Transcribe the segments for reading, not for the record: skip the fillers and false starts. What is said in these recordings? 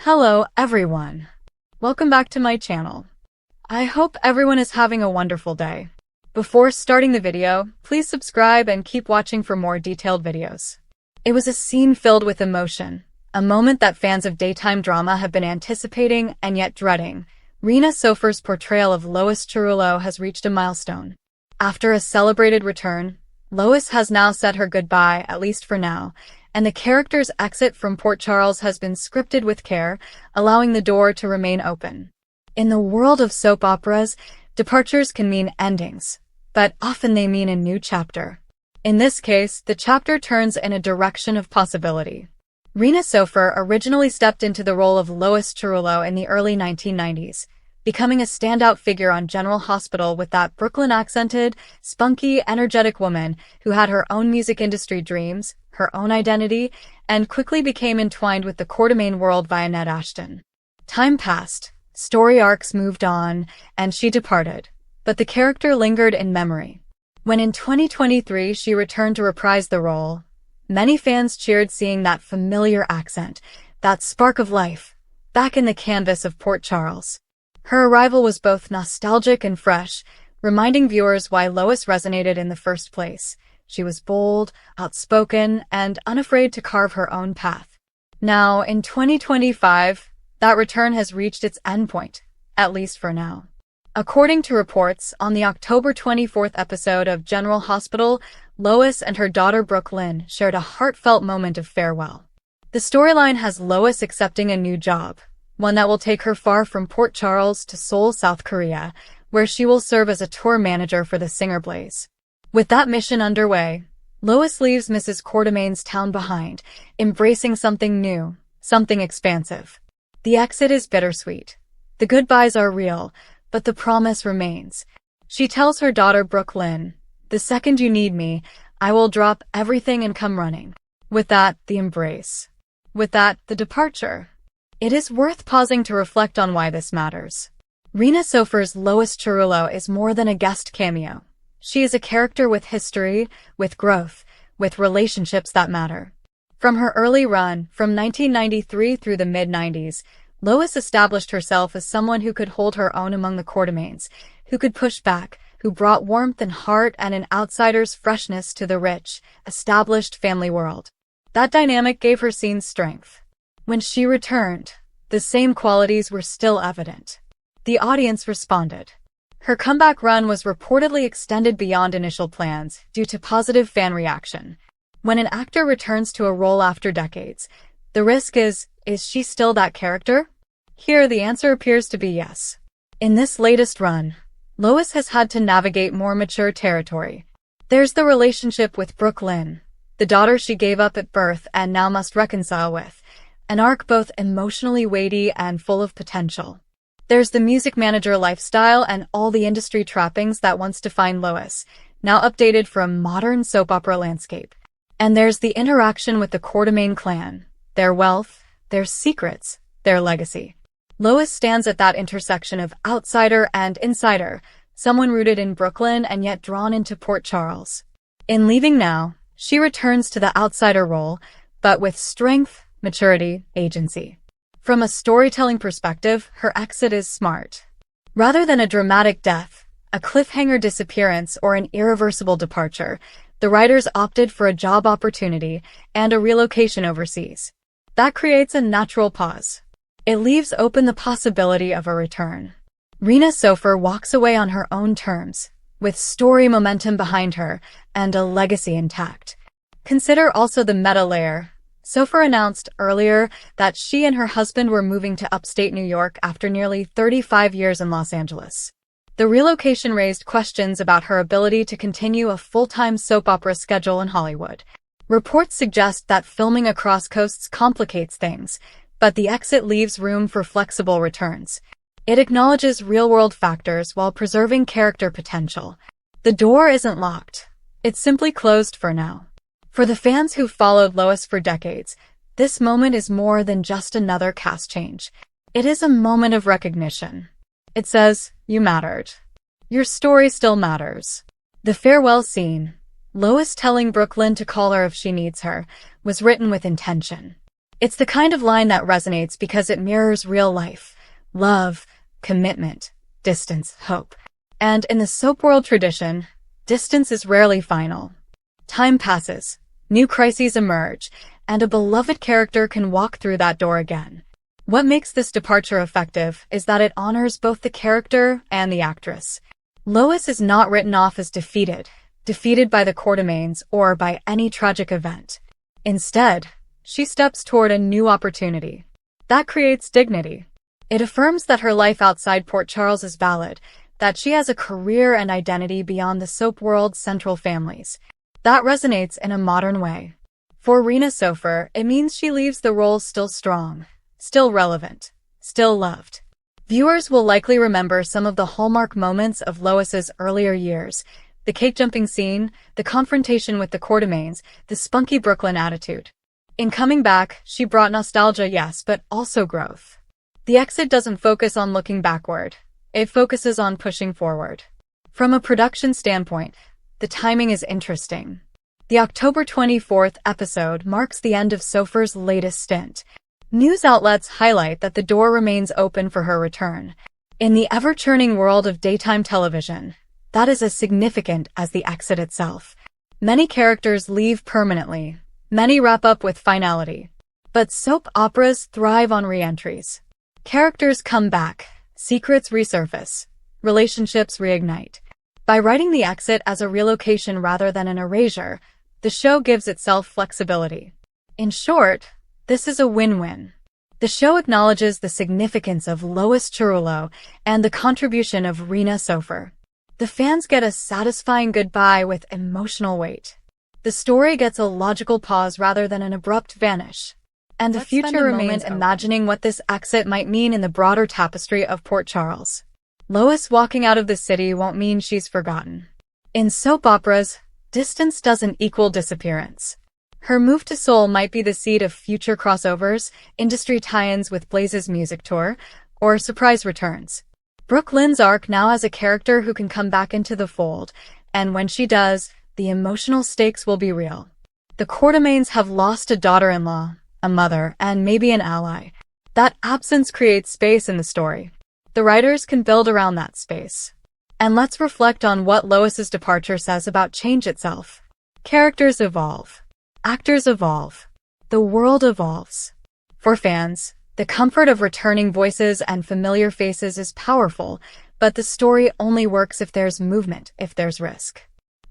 Hello everyone. Welcome back to my channel. I hope everyone is having a wonderful day. Before starting the video, please subscribe and keep watching for more detailed videos. It was a scene filled with emotion, a moment that fans of daytime drama have been anticipating and yet dreading. Rena Sofer's portrayal of Lois Cerullo has reached a milestone. After a celebrated return, Lois has now said her goodbye, at least for now, and the character's exit from Port Charles has been scripted with care, allowing the door to remain open. In the world of soap operas, departures can mean endings, but often they mean a new chapter. In this case, the chapter turns in a direction of possibility. Rena Sofer originally stepped into the role of Lois Cerullo in the early 1990s, becoming a standout figure on General Hospital with that Brooklyn-accented, spunky, energetic woman who had her own music industry dreams, her own identity, and quickly became entwined with the Quartermaine world via Ned Ashton. Time passed, story arcs moved on, and she departed, but the character lingered in memory. When in 2023 she returned to reprise the role, many fans cheered seeing that familiar accent, that spark of life, back in the canvas of Port Charles. Her arrival was both nostalgic and fresh, reminding viewers why Lois resonated in the first place. She was bold, outspoken, and unafraid to carve her own path. Now, in 2025, that return has reached its endpoint, at least for now. According to reports, on the October 24th episode of General Hospital, Lois and her daughter Brooklyn shared a heartfelt moment of farewell. The storyline has Lois accepting a new job, one that will take her far from Port Charles to Seoul, South Korea, where she will serve as a tour manager for the Singer Blaze. With that mission underway, Lois leaves Mrs. Quartermaine's town behind, embracing something new, something expansive. The exit is bittersweet. The goodbyes are real, but the promise remains. She tells her daughter Brooklyn, "The second you need me, I will drop everything and come running." With that, the embrace. With that, the departure. It is worth pausing to reflect on why this matters. Rena Sofer's Lois Cerullo is more than a guest cameo. She is a character with history, with growth, with relationships that matter. From her early run, from 1993 through the mid-90s, Lois established herself as someone who could hold her own among the Quartermaines, who could push back, who brought warmth and heart and an outsider's freshness to the rich, established family world. That dynamic gave her scenes strength. When she returned, the same qualities were still evident. The audience responded. Her comeback run was reportedly extended beyond initial plans due to positive fan reaction. When an actor returns to a role after decades, the risk is she still that character? Here, the answer appears to be yes. In this latest run, Lois has had to navigate more mature territory. There's the relationship with Brooklyn, the daughter she gave up at birth and now must reconcile with, an arc both emotionally weighty and full of potential. There's the music manager lifestyle and all the industry trappings that once defined Lois, now updated for a modern soap opera landscape. And there's the interaction with the Quartermaine clan, their wealth, their secrets, their legacy. Lois stands at that intersection of outsider and insider, someone rooted in Brooklyn and yet drawn into Port Charles. In leaving now, she returns to the outsider role, but with strength, maturity, agency. From a storytelling perspective, her exit is smart. Rather than a dramatic death, a cliffhanger disappearance, or an irreversible departure, the writers opted for a job opportunity and a relocation overseas. That creates a natural pause. It leaves open the possibility of a return. Rena Sofer walks away on her own terms, with story momentum behind her and a legacy intact. Consider also the meta layer. Sofer announced earlier that she and her husband were moving to upstate New York after nearly 35 years in Los Angeles. The relocation raised questions about her ability to continue a full-time soap opera schedule in Hollywood. Reports suggest that filming across coasts complicates things, but the exit leaves room for flexible returns. It acknowledges real-world factors while preserving character potential. The door isn't locked. It's simply closed for now. For the fans who've followed Lois for decades, this moment is more than just another cast change. It is a moment of recognition. It says, "You mattered. Your story still matters." The farewell scene, Lois telling Brooklyn to call her if she needs her, was written with intention. It's the kind of line that resonates because it mirrors real life, love, commitment, distance, hope. And in the soap world tradition, distance is rarely final. Time passes, new crises emerge, and a beloved character can walk through that door again. What makes this departure effective is that it honors both the character and the actress. Lois is not written off as defeated by the Quartermaines or by any tragic event. Instead, she steps toward a new opportunity. That creates dignity. It affirms that her life outside Port Charles is valid, that she has a career and identity beyond the soap world's central families. That resonates in a modern way. For Rena Sofer, it means she leaves the role still strong, still relevant, still loved. Viewers will likely remember some of the hallmark moments of Lois's earlier years: the cake-jumping scene, the confrontation with the Quartermaines, the spunky Brooklyn attitude. In coming back, she brought nostalgia, yes, but also growth. The exit doesn't focus on looking backward. It focuses on pushing forward. From a production standpoint, the timing is interesting. The October 24th episode marks the end of Sofer's latest stint. News outlets highlight that the door remains open for her return. In the ever-churning world of daytime television, that is as significant as the exit itself. Many characters leave permanently. Many wrap up with finality. But soap operas thrive on re-entries. Characters come back, secrets resurface, relationships reignite. By writing the exit as a relocation rather than an erasure, the show gives itself flexibility. In short, this is a win-win. The show acknowledges the significance of Lois Cerullo and the contribution of Rena Sofer. The fans get a satisfying goodbye with emotional weight. The story gets a logical pause rather than an abrupt vanish. And the future remains imagining what this exit might mean in the broader tapestry of Port Charles. Lois walking out of the city won't mean she's forgotten. In soap operas, distance doesn't equal disappearance. Her move to Seoul might be the seed of future crossovers, industry tie-ins with Blaze's music tour, or surprise returns. Brooke Lynn's arc now has a character who can come back into the fold, and when she does, the emotional stakes will be real. The Quartermaines have lost a daughter-in-law, a mother, and maybe an ally. That absence creates space in the story. The writers can build around that space. And let's reflect on what Lois's departure says about change itself. Characters evolve. Actors evolve. The world evolves. For fans, the comfort of returning voices and familiar faces is powerful, but the story only works if there's movement, if there's risk.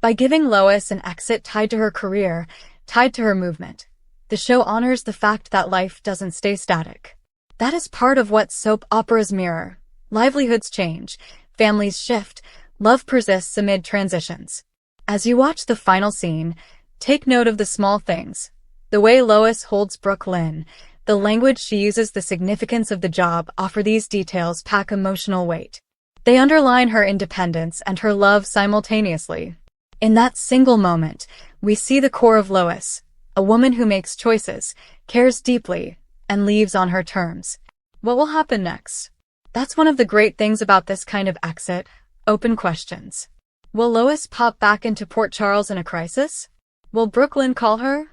By giving Lois an exit tied to her career, tied to her movement, the show honors the fact that life doesn't stay static. That is part of what soap operas mirror. Livelihoods change, families shift, love persists amid transitions. As you watch the final scene, take note of the small things. The way Lois holds Brooke Lynn, the language she uses, the significance of the job. These details pack emotional weight. They underline her independence and her love simultaneously. In that single moment, we see the core of Lois, a woman who makes choices, cares deeply, and leaves on her terms. What will happen next? That's one of the great things about this kind of exit. Open questions. Will Lois pop back into Port Charles in a crisis? Will Brooke Lynn call her?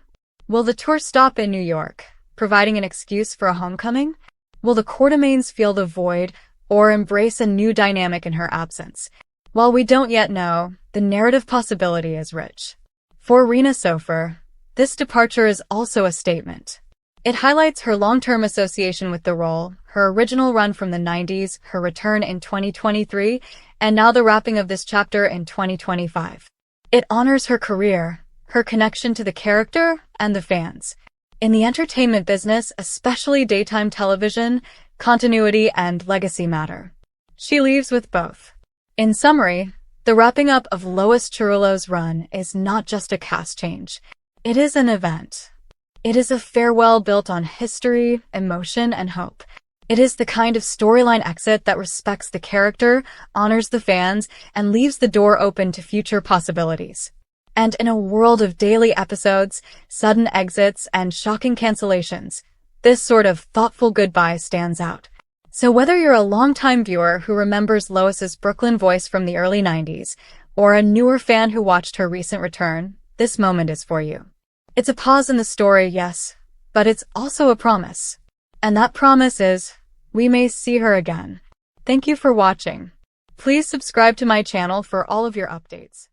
Will the tour stop in New York, providing an excuse for a homecoming? Will the Quartermaines feel the void or embrace a new dynamic in her absence? While we don't yet know, the narrative possibility is rich. For Rena Sofer, this departure is also a statement. It highlights her long-term association with the role, her original run from the 90s, her return in 2023, and now the wrapping of this chapter in 2025. It honors her career, her connection to the character, and the fans. In the entertainment business, especially daytime television, continuity and legacy matter. She leaves with both. In summary, the wrapping up of Lois Cerullo's run is not just a cast change. It is an event. It is a farewell built on history, emotion, and hope. It is the kind of storyline exit that respects the character, honors the fans, and leaves the door open to future possibilities. And in a world of daily episodes, sudden exits, and shocking cancellations, this sort of thoughtful goodbye stands out. So whether you're a longtime viewer who remembers Lois's Brooklyn voice from the early 90s, or a newer fan who watched her recent return, this moment is for you. It's a pause in the story, yes, but it's also a promise. And that promise is, we may see her again. Thank you for watching. Please subscribe to my channel for all of your updates.